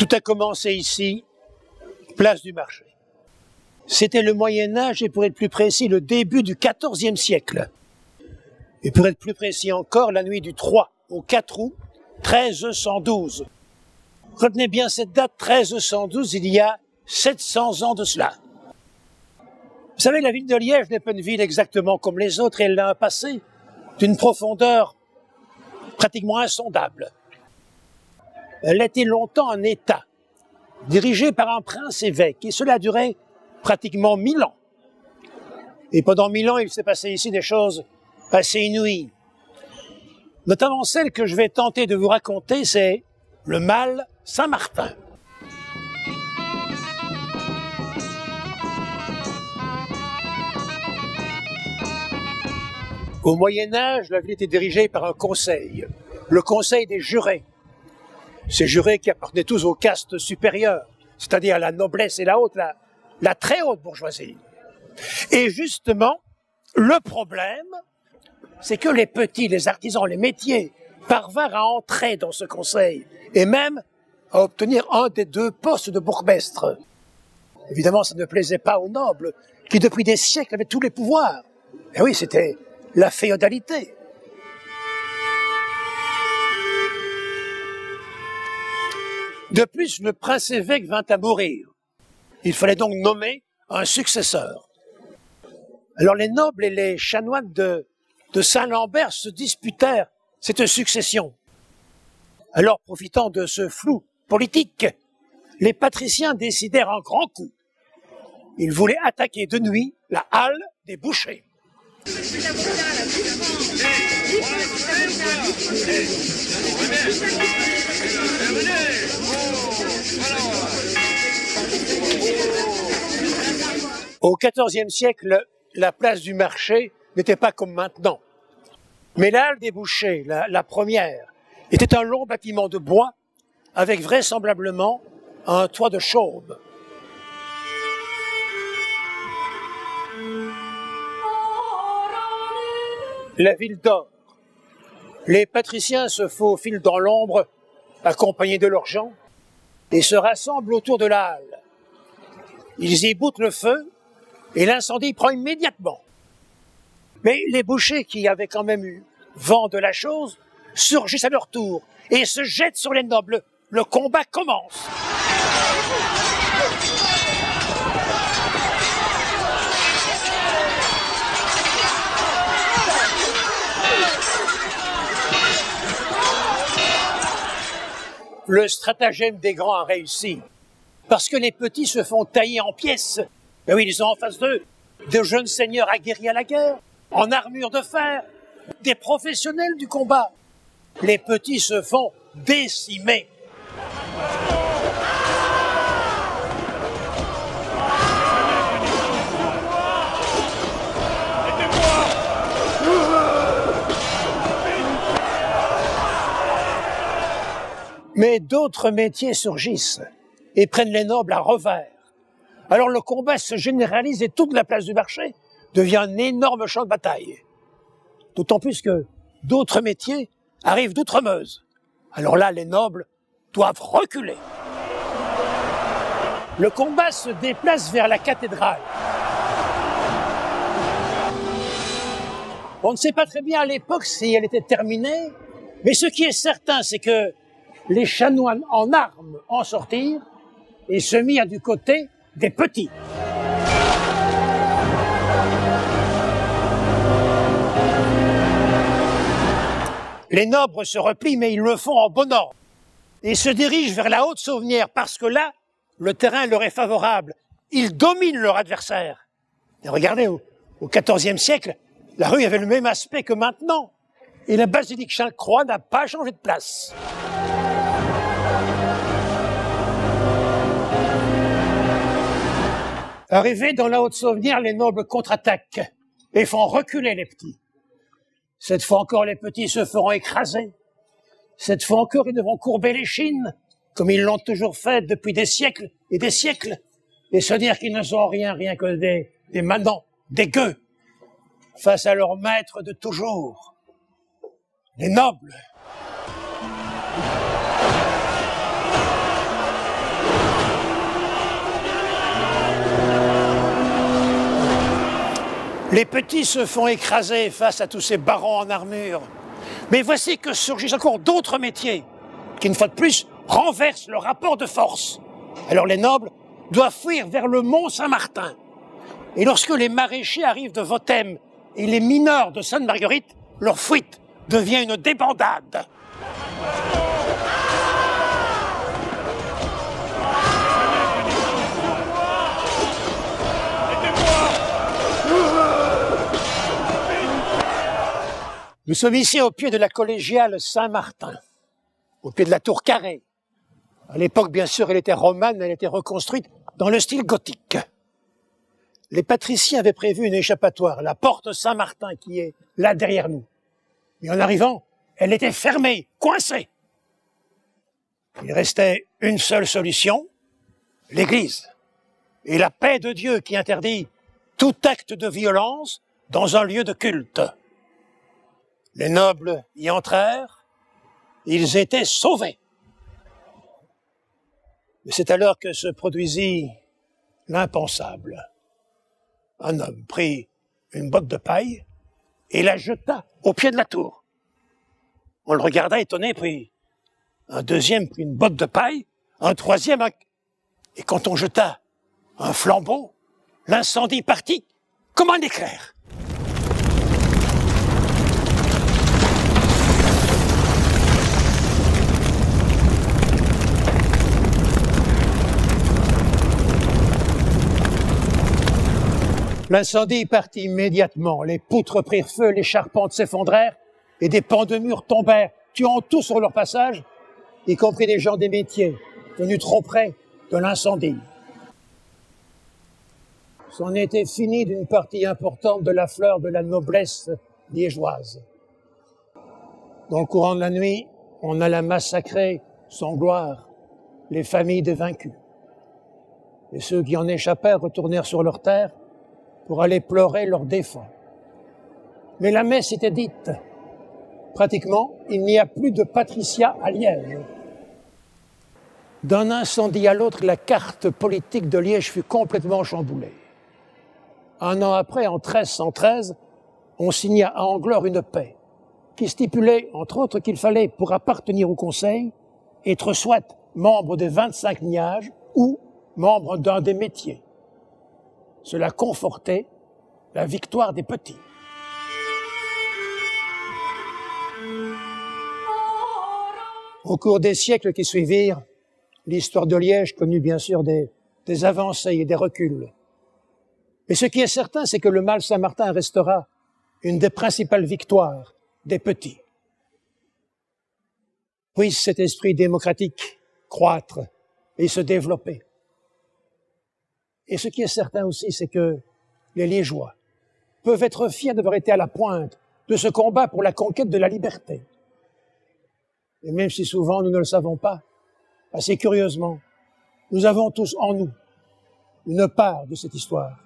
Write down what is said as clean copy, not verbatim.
Tout a commencé ici, place du marché. C'était le Moyen-Âge et pour être plus précis, le début du XIVe siècle. Et pour être plus précis encore, la nuit du 3 au 4 août 1312. Retenez bien cette date, 1312, il y a 700 ans de cela. Vous savez, la ville de Liège n'est pas une ville exactement comme les autres, et elle a un passé d'une profondeur pratiquement insondable. Elle a été longtemps un État, dirigé par un prince-évêque, et cela a duré pratiquement 1000 ans. Et pendant 1000 ans, il s'est passé ici des choses assez inouïes. Notamment celle que je vais tenter de vous raconter, c'est le mal Saint-Martin. Au Moyen-Âge, la ville était dirigée par un conseil, le conseil des jurés. Ces jurés qui appartenaient tous aux castes supérieures, c'est-à-dire la noblesse et la très haute bourgeoisie. Et justement, le problème, c'est que les petits, les artisans, les métiers, parvinrent à entrer dans ce conseil et même à obtenir un des 2 postes de bourgmestre. Évidemment, ça ne plaisait pas aux nobles, qui depuis des siècles avaient tous les pouvoirs. Et oui, c'était la féodalité. De plus, le prince-évêque vint à mourir. Il fallait donc nommer un successeur. Alors les nobles et les chanoines de Saint-Lambert se disputèrent cette succession. Alors, profitant de ce flou politique, les patriciens décidèrent un grand coup. Ils voulaient attaquer de nuit la halle des bouchers. Au XIVe siècle, la place du marché n'était pas comme maintenant. Mais la halle des bouchers, la première, était un long bâtiment de bois avec vraisemblablement un toit de chaume. La ville dort. Les patriciens se faufilent dans l'ombre, accompagnés de leurs gens, et se rassemblent autour de la halle. Ils y boutent le feu, et l'incendie prend immédiatement. Mais les bouchers, qui avaient quand même eu vent de la chose, surgissent à leur tour et se jettent sur les nobles. Le combat commence. Le stratagème des grands a réussi, parce que les petits se font tailler en pièces. Mais oui, ils ont en face d'eux de jeunes seigneurs aguerris à la guerre, en armure de fer, des professionnels du combat. Les petits se font décimer. Mais d'autres métiers surgissent et prennent les nobles à revers. Alors le combat se généralise et toute la place du marché devient un énorme champ de bataille. D'autant plus que d'autres métiers arrivent d'Outremeuse. Alors là, les nobles doivent reculer. Le combat se déplace vers la cathédrale. On ne sait pas très bien à l'époque si elle était terminée, mais ce qui est certain, c'est que les chanoines en armes en sortirent et se mirent du côté des petits. Les nobles se replient, mais ils le font en bon ordre et se dirigent vers la Haute-Saunière parce que là, le terrain leur est favorable. Ils dominent leur adversaire. Et regardez, au XIVe siècle, la rue avait le même aspect que maintenant et la basilique Sainte-Croix n'a pas changé de place. Arrivés dans la Haute-Saunière, les nobles contre-attaquent et font reculer les petits. Cette fois encore, les petits se feront écraser. Cette fois encore, ils devront courber l'échine, comme ils l'ont toujours fait depuis des siècles, et se dire qu'ils ne sont rien que des manants, des gueux, face à leur maître de toujours, les nobles. Les petits se font écraser face à tous ces barons en armure. Mais voici que surgissent encore d'autres métiers qui, une fois de plus, renversent le rapport de force. Alors les nobles doivent fuir vers le mont Saint-Martin. Et lorsque les maraîchers arrivent de Vothem et les mineurs de Sainte-Marguerite, leur fuite devient une débandade. Nous sommes ici au pied de la collégiale Saint-Martin, au pied de la tour carrée. À l'époque, bien sûr, elle était romane, elle était reconstruite dans le style gothique. Les patriciens avaient prévu une échappatoire, la porte Saint-Martin, qui est là derrière nous. Mais en arrivant, elle était fermée, coincée. Il restait une seule solution, l'Église et la paix de Dieu qui interdit tout acte de violence dans un lieu de culte. Les nobles y entrèrent, ils étaient sauvés. Mais c'est alors que se produisit l'impensable. Un homme prit une botte de paille et la jeta au pied de la tour. On le regarda étonné, puis un deuxième prit une botte de paille, un troisième, et quand on jeta un flambeau, l'incendie partit comme un éclair. L'incendie partit immédiatement, les poutres prirent feu, les charpentes s'effondrèrent et des pans de murs tombèrent, tuant tout sur leur passage, y compris des gens des métiers, venus trop près de l'incendie. C'en était fini d'une partie importante de la fleur de la noblesse liégeoise. Dans le courant de la nuit, on alla massacrer, sans gloire, les familles des vaincus. Et ceux qui en échappèrent retournèrent sur leurs terres pour aller pleurer leurs défunts. Mais la messe était dite. Pratiquement, il n'y a plus de patriciat à Liège. D'un incendie à l'autre, la carte politique de Liège fut complètement chamboulée. Un an après, en 1313, on signa à Anglore une paix qui stipulait, entre autres, qu'il fallait, pour appartenir au Conseil, être soit membre des 25 lignages ou membre d'un des métiers. Cela confortait la victoire des petits. Au cours des siècles qui suivirent, l'histoire de Liège connut bien sûr des avancées et des reculs. Mais ce qui est certain, c'est que le mâle Saint-Martin restera une des principales victoires des petits. Puisse cet esprit démocratique croître et se développer. Et ce qui est certain aussi, c'est que les Liégeois peuvent être fiers d'avoir été à la pointe de ce combat pour la conquête de la liberté. Et même si souvent nous ne le savons pas, assez curieusement, nous avons tous en nous une part de cette histoire.